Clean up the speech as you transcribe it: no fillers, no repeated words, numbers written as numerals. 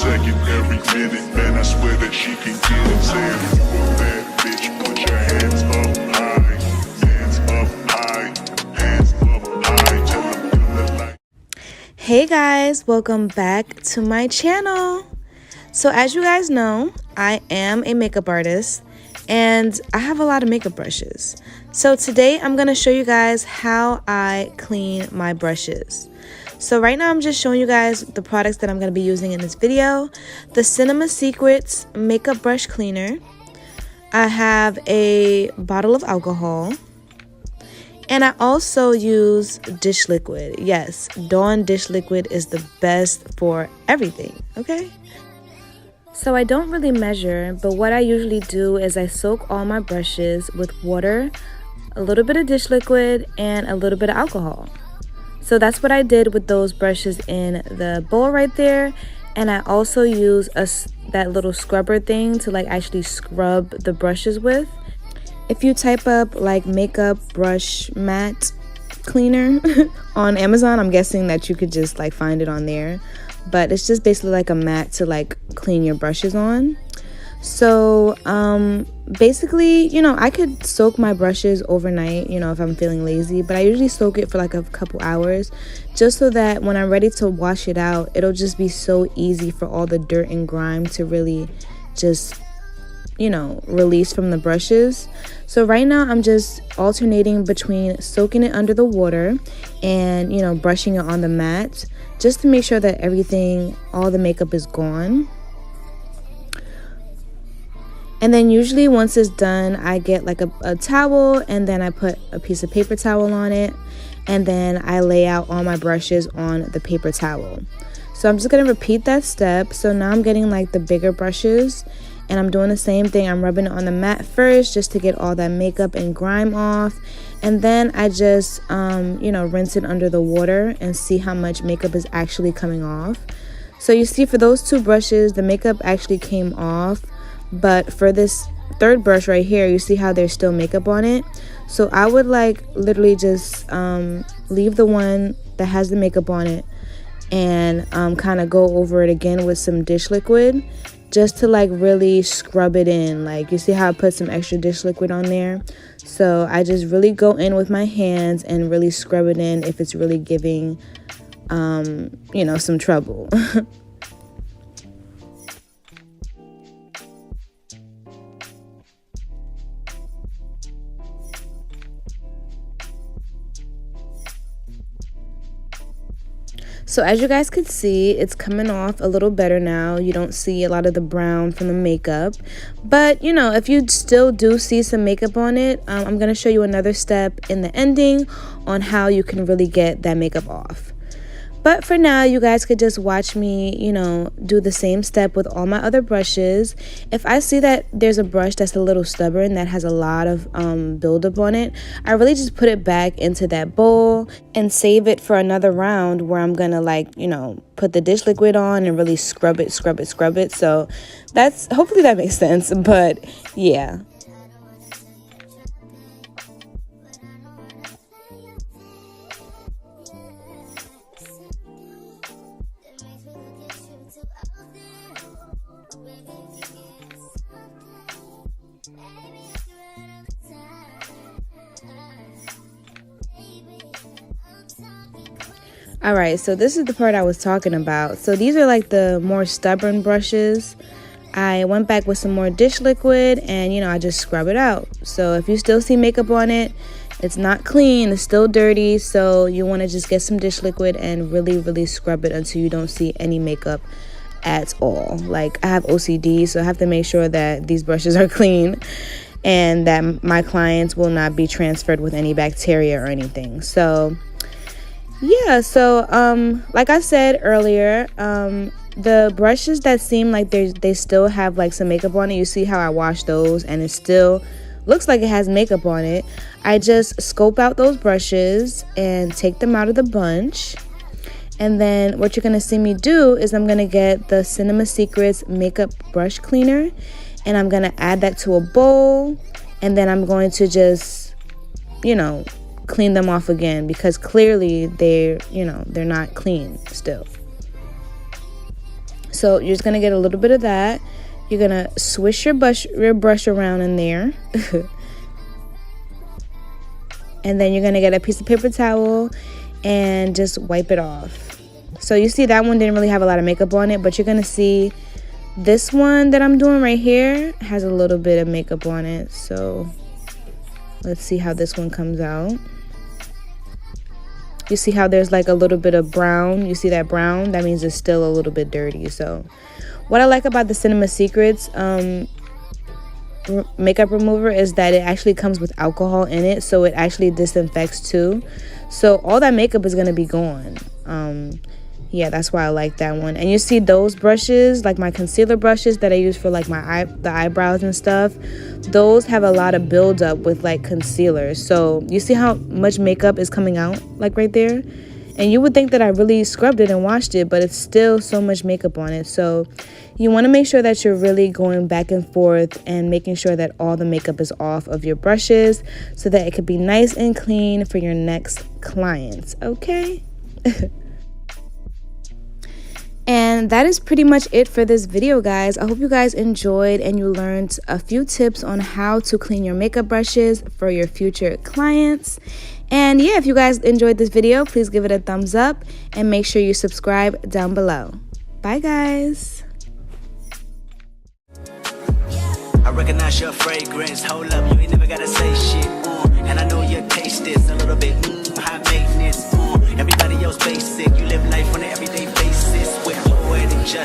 second, every minute. Man, I swear that she can get it. Say if you a bad bitch, put your hands up high. Hands up high. Hands up high. Tell them feel like. Hey guys, welcome back to my channel. So as you guys know, I am a makeup artist and I have a lot of makeup brushes. So today I'm going to show you guys how I clean my brushes. So right now I'm just showing you guys the products that I'm going to be using in this video. The Cinema Secrets makeup brush cleaner. I have a bottle of alcohol. And I also use dish liquid. Yes, Dawn dish liquid is the best for everything, okay? So I don't really measure, but what I usually do is I soak all my brushes with water, a little bit of dish liquid, and a little bit of alcohol. So that's what I did with those brushes in the bowl right there. And I also use that little scrubber thing to like actually scrub the brushes with. If you type up like makeup brush mat cleaner on Amazon, I'm guessing that you could just like find it on there. But it's just basically like a mat to like clean your brushes on. So basically, you know, I could soak my brushes overnight, you know, if I'm feeling lazy. But I usually soak it for like a couple hours just so that when I'm ready to wash it out, it'll just be so easy for all the dirt and grime to really just, you know, release from the brushes. So right now I'm just alternating between soaking it under the water and, you know, brushing it on the mat just to make sure that everything, all the makeup is gone. And then usually once it's done, I get like a towel and then I put a piece of paper towel on it and then I lay out all my brushes on the paper towel. So I'm just going to repeat that step. So now I'm getting like the bigger brushes and I'm doing the same thing. I'm rubbing it on the mat first just to get all that makeup and grime off. And then I just, you know, rinse it under the water and see how much makeup is actually coming off. So you see for those two brushes, the makeup actually came off. But for this third brush right here, you see how there's still makeup on it. So I would like literally just leave the one that has the makeup on it and kind of go over it again with some dish liquid just to like really scrub it in. Like you see how I put some extra dish liquid on there. So I just really go in with my hands and really scrub it in if it's really giving you know, some trouble. So as you guys could see, it's coming off a little better now. You don't see a lot of the brown from the makeup. But, you know, if you still do see some makeup on it, I'm going to show you another step in the ending on how you can really get that makeup off. But for now, you guys could just watch me, you know, do the same step with all my other brushes. If I see that there's a brush that's a little stubborn, that has a lot of buildup on it, I really just put it back into that bowl and save it for another round where I'm gonna like, you know, put the dish liquid on and really scrub it. So that's, hopefully that makes sense, but yeah. Alright, so this is the part I was talking about. So these are like the more stubborn brushes. I went back with some more dish liquid and, you know, I just scrub it out. So if you still see makeup on it, it's not clean, it's still dirty. So you want to just get some dish liquid and really scrub it until you don't see any makeup at all. Like I have OCD, so I have to make sure that these brushes are clean and that my clients will not be transferred with any bacteria or anything. So yeah, so like I said earlier, the brushes that seem like they still have like some makeup on it, you see how I wash those and it still looks like it has makeup on it. I just scope out those brushes and take them out of the bunch. And then what you're going to see me do is I'm going to get the Cinema Secrets makeup brush cleaner and I'm going to add that to a bowl, and then I'm going to just, you know, clean them off again because clearly they're not clean still. So you're just gonna get a little bit of that. You're gonna swish your brush around in there. And then you're gonna get a piece of paper towel and just wipe it off. So you see that one didn't really have a lot of makeup on it, but you're gonna see this one that I'm doing right here has a little bit of makeup on it. So let's see how this one comes out. You see how there's like a little bit of brown? You see that brown? That means it's still a little bit dirty. So what I like about the Cinema Secrets makeup remover is that it actually comes with alcohol in it, so it actually disinfects too. So all that makeup is going to be gone. Yeah, that's why I like that one. And you see those brushes, like my concealer brushes that I use for like the eyebrows and stuff, those have a lot of buildup with like concealer. So you see how much makeup is coming out like right there? And you would think that I really scrubbed it and washed it, but it's still so much makeup on it. So you want to make sure that you're really going back and forth and making sure that all the makeup is off of your brushes so that it could be nice and clean for your next clients, okay? And that is pretty much it for this video, guys. I hope you guys enjoyed and you learned a few tips on how to clean your makeup brushes for your future clients. And yeah, if you guys enjoyed this video, please give it a thumbs up and make sure you subscribe down below. Bye, guys. I recognize your fragrance. Hold up, you ain't never gotta say shit. And I know your taste is a little bit high maintenance. Everybody else basic. You live life on an everyday basis with more than just